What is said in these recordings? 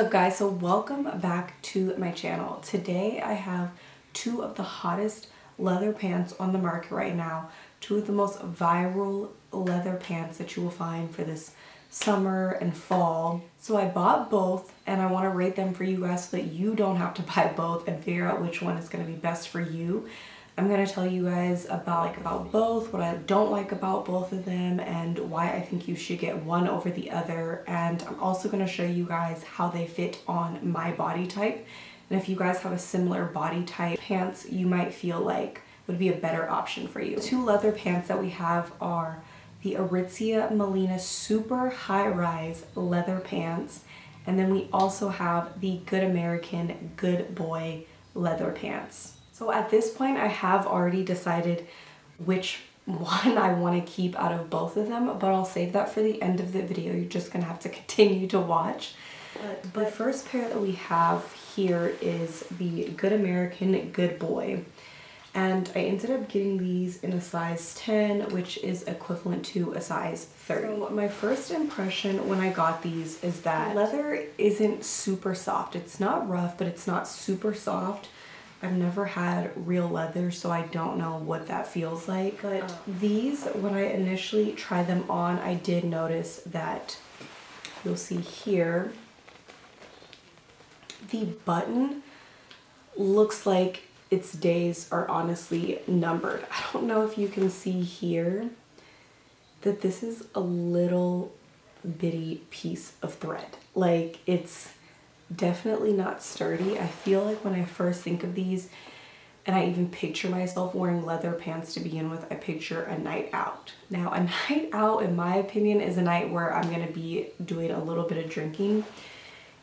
What's up guys, so welcome back to my channel. Today I have two of the hottest leather pants on the market right now. Two of the most viral leather pants that you will find for this summer and fall. So I bought both and I want to rate them for you guys so that you don't have to buy both and figure out which one is going to be best for you. I'm going to tell you guys about both, what I don't like about both of them, and why I think you should get one over the other. And I'm also going to show you guys how they fit on my body type. And if you guys have a similar body type, pants you might feel like would be a better option for you. The two leather pants that we have are the Aritzia Melina super high-rise leather pants. And then we also have the Good American Good Boy leather pants. So at this point, I have already decided which one I want to keep out of both of them, but I'll save that for the end of the video. You're just going to have to continue to watch. The first pair that we have here is the Good American Good Boy. And I ended up getting these in a size 10, which is equivalent to a size 30. So my first impression when I got these is that leather isn't super soft. It's not rough, but it's not super soft. I've never had real leather, so I don't know what that feels like. But these, when I initially tried them on, I did notice that you'll see here, the button looks like its days are honestly numbered. I don't know if you can see here that this is a little bitty piece of thread. Like, it's definitely not sturdy. I feel like when I first think of these, and I even picture myself wearing leather pants to begin with, I picture a night out. Now, a night out, in my opinion, is a night where I'm going to be doing a little bit of drinking,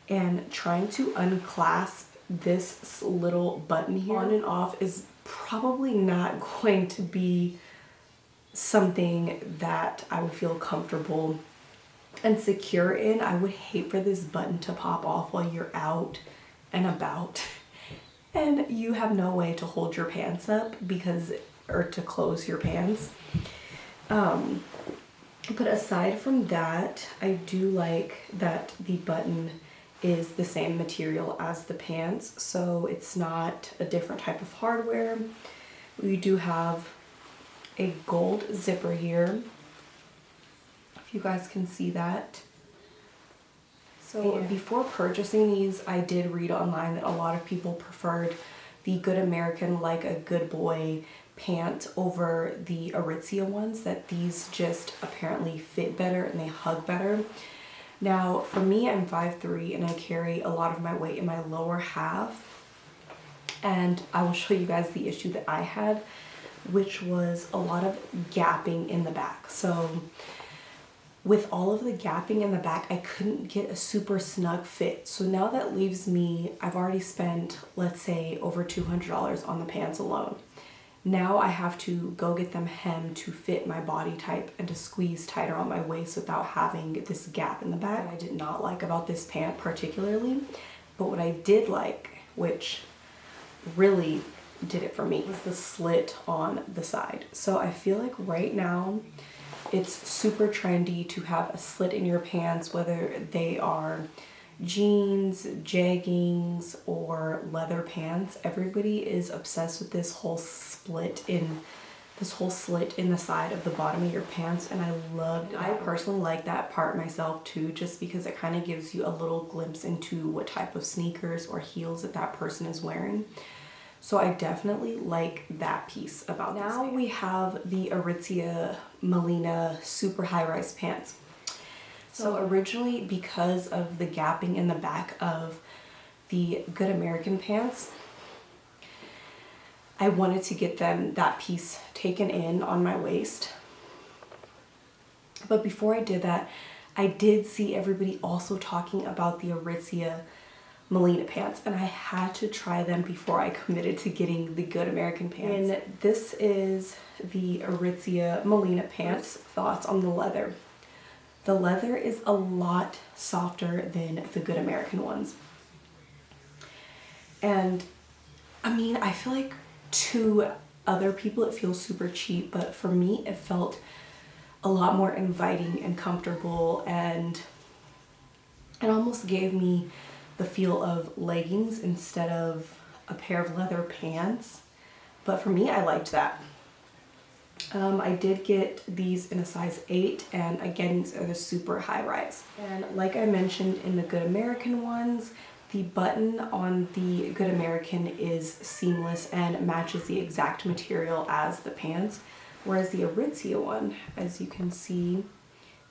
and trying to unclasp this little button here on and off is probably not going to be something that I would feel comfortable and secure in. I would hate for this button to pop off while you're out and about and you have no way to hold your pants up or to close your pants. But aside from that, I do like that the button is the same material as the pants, so it's not a different type of hardware. We do have a gold zipper here, if you guys can see that. So before purchasing these, I did read online that a lot of people preferred the Good American Like a Good Boy pant over the Aritzia ones, that these just apparently fit better and they hug better. Now, for me, I'm 5'3" and I carry a lot of my weight in my lower half. And I will show you guys the issue that I had, which was a lot of gapping in the back. So with all of the gapping in the back, I couldn't get a super snug fit. So now that leaves me, I've already spent, let's say, over $200 on the pants alone. Now I have to go get them hemmed to fit my body type and to squeeze tighter on my waist without having this gap in the back. What I did not like about this pant particularly, but what I did like, which really did it for me, was the slit on the side. So I feel like right now it's super trendy to have a slit in your pants, whether they are jeans, jeggings, or leather pants. Everybody is obsessed with this whole slit in the side of the bottom of your pants, and I loved it. I personally like that part myself too, just because it kind of gives you a little glimpse into what type of sneakers or heels that person is wearing. So I definitely like that piece about this. Now we have the Aritzia Melina super high-rise pants. So originally, because of the gapping in the back of the Good American pants, I wanted to get that piece taken in on my waist. But before I did that, I did see everybody also talking about the Aritzia Molina pants, and I had to try them before I committed to getting the Good American pants. And this is the Aritzia Molina pants. Thoughts on the leather? The leather is a lot softer than the Good American ones. And I mean, I feel like to other people it feels super cheap, but for me it felt a lot more inviting and comfortable, and it almost gave me the feel of leggings instead of a pair of leather pants. But for me, I liked that. I did get these in a size 8, and again, these are the super high rise. And like I mentioned in the Good American ones, the button on the Good American is seamless and matches the exact material as the pants, whereas the Aritzia one, as you can see,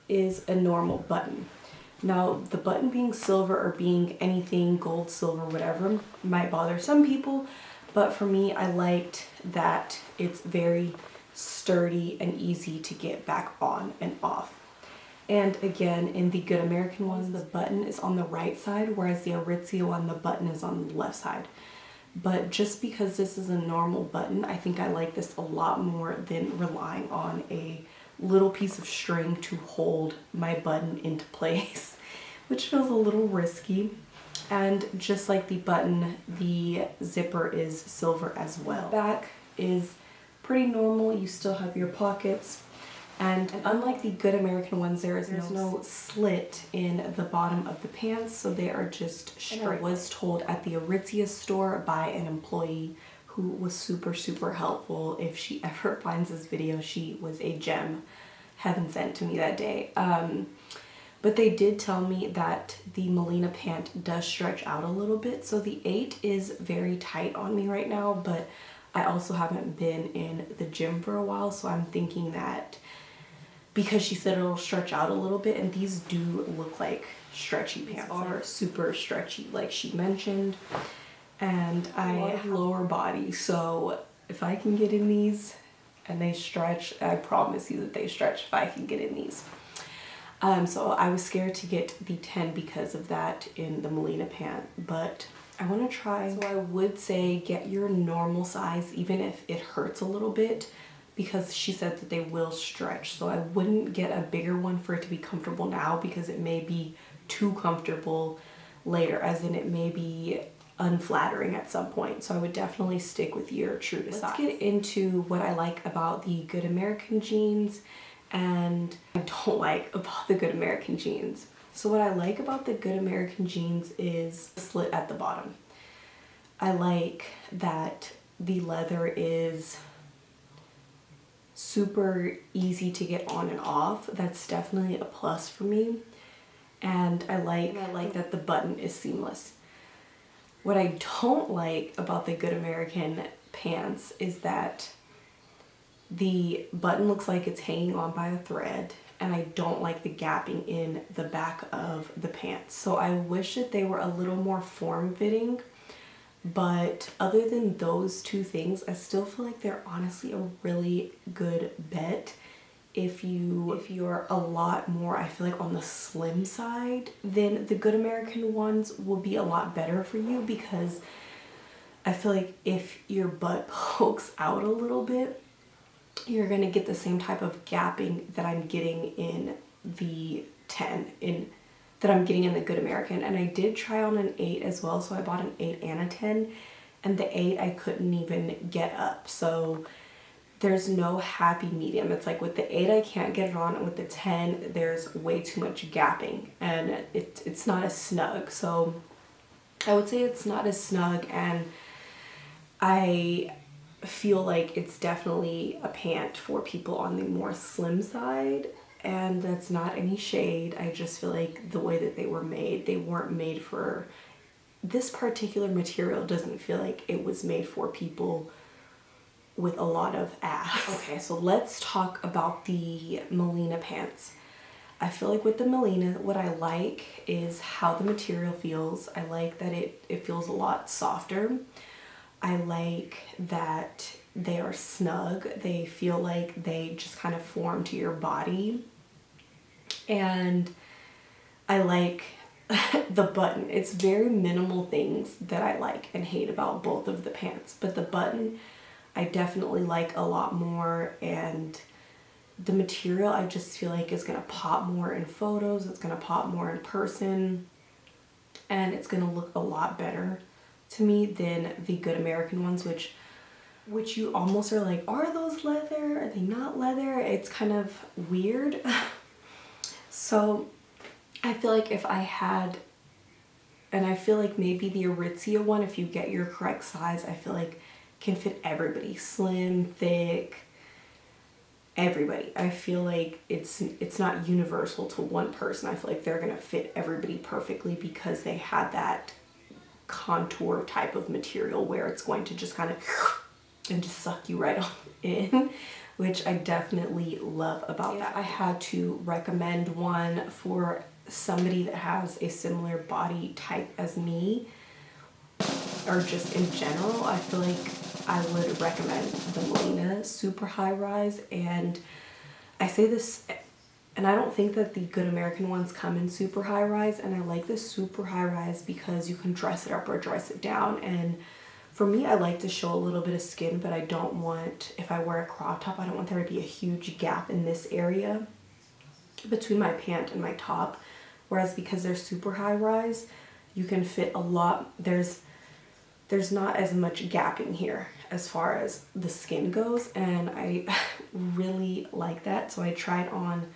is a normal button. Now, the button being silver or being anything gold, silver, whatever, might bother some people, but for me, I liked that it's very sturdy and easy to get back on and off. And again, in the Good American ones, the button is on the right side, whereas the Aritzia one, the button is on the left side. But just because this is a normal button, I think I like this a lot more than relying on a little piece of string to hold my button into place, which feels a little risky. And just like the button, the zipper is silver as well. Back is pretty normal. You still have your pockets, and unlike the Good American ones, there's no slit in the bottom of the pants, so they are just straight. And I was told at the Aritzia store by an employee who was super helpful. If she ever finds this video, she was a gem, heaven sent to me that day. But they did tell me that the Molina pant does stretch out a little bit, so the 8 is very tight on me right now, but I also haven't been in the gym for a while, so I'm thinking that because she said it'll stretch out a little bit, and these do look like stretchy pants. These are super stretchy, like she mentioned, and I have lower body, so if I can get in these and they stretch, I promise you that they stretch if I can get in these. So I was scared to get the 10 because of that in the Molina pant, but I want to try. So I would say get your normal size, even if it hurts a little bit, because she said that they will stretch. So I wouldn't get a bigger one for it to be comfortable now, because it may be too comfortable later, as in it may be unflattering at some point. So I would definitely stick with your true to size. Let's get into what I like about the Good American jeans and I don't like about the Good American jeans. So what I like about the Good American jeans is the slit at the bottom. I like that the leather is super easy to get on and off. That's definitely a plus for me. And I like that the button is seamless. What I don't like about the Good American pants is that the button looks like it's hanging on by a thread, and I don't like the gapping in the back of the pants. So I wish that they were a little more form-fitting, but other than those two things, I still feel like they're honestly a really good bet. If you're a lot more, I feel like, on the slim side, then the Good American ones will be a lot better for you, because I feel like if your butt pokes out a little bit, you're gonna get the same type of gapping that I'm getting in the 10, that I'm getting in the Good American. And I did try on an 8 as well, so I bought an 8 and a 10, and the 8 I couldn't even get up. So there's no happy medium. It's like with the 8 I can't get it on, and with the 10 there's way too much gapping, and it's not as snug. So I would say it's not as snug, and I feel like it's definitely a pant for people on the more slim side, and that's not any shade. I just feel like the way that they were made, they weren't made for this particular material. Doesn't feel like it was made for people with a lot of ass. Okay, so let's talk about the Molina pants. I feel like with the Molina, what I like is how the material feels. I like that it feels a lot softer. I like that they are snug. They feel like they just kind of form to your body. And I like the button. It's very minimal things that I like and hate about both of the pants. But the button, I definitely like a lot more. And the material, I just feel like is going to pop more in photos. It's going to pop more in person. And it's going to look a lot better to me than the Good American ones, which you almost are like, are those leather? Are they not leather? It's kind of weird. So I feel like if I had And I feel like maybe the Aritzia one, if you get your correct size, I feel like can fit everybody. Slim, thick, everybody. I feel like it's not universal to one person. I feel like they're gonna fit everybody perfectly because they had that contour type of material where it's going to just kind of and just suck you right on in, which I definitely love about that. If I had to recommend one for somebody that has a similar body type as me, or just in general, I feel like I would recommend the Molina super high rise. And I say this, and I don't think that the Good American ones come in super high rise, and I like the super high rise because you can dress it up or dress it down. And for me, I like to show a little bit of skin, but I don't want, if I wear a crop top, I don't want there to be a huge gap in this area between my pant and my top. Whereas because they're super high rise, you can fit a lot. There's not as much gapping here as far as the skin goes, and I really like that. So I tried on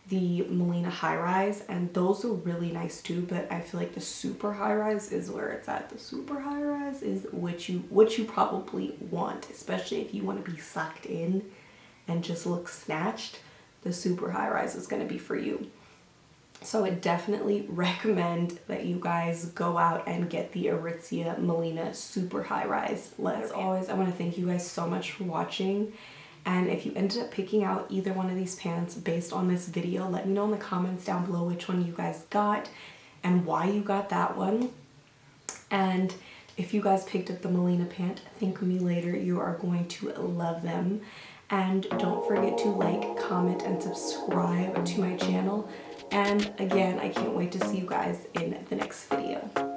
the Molina high rise, and those are really nice too, but I feel like the super high rise is where it's at. The super high rise is what you probably want, especially if you want to be sucked in and just look snatched. The super high rise is going to be for you. So I definitely recommend that you guys go out and get the Aritzia Melina super high rise leather. As always, I want to thank you guys so much for watching. And if you ended up picking out either one of these pants based on this video, let me know in the comments down below which one you guys got and why you got that one. And if you guys picked up the Molina pant, thank me later. You are going to love them. And don't forget to like, comment, and subscribe to my channel. And again, I can't wait to see you guys in the next video.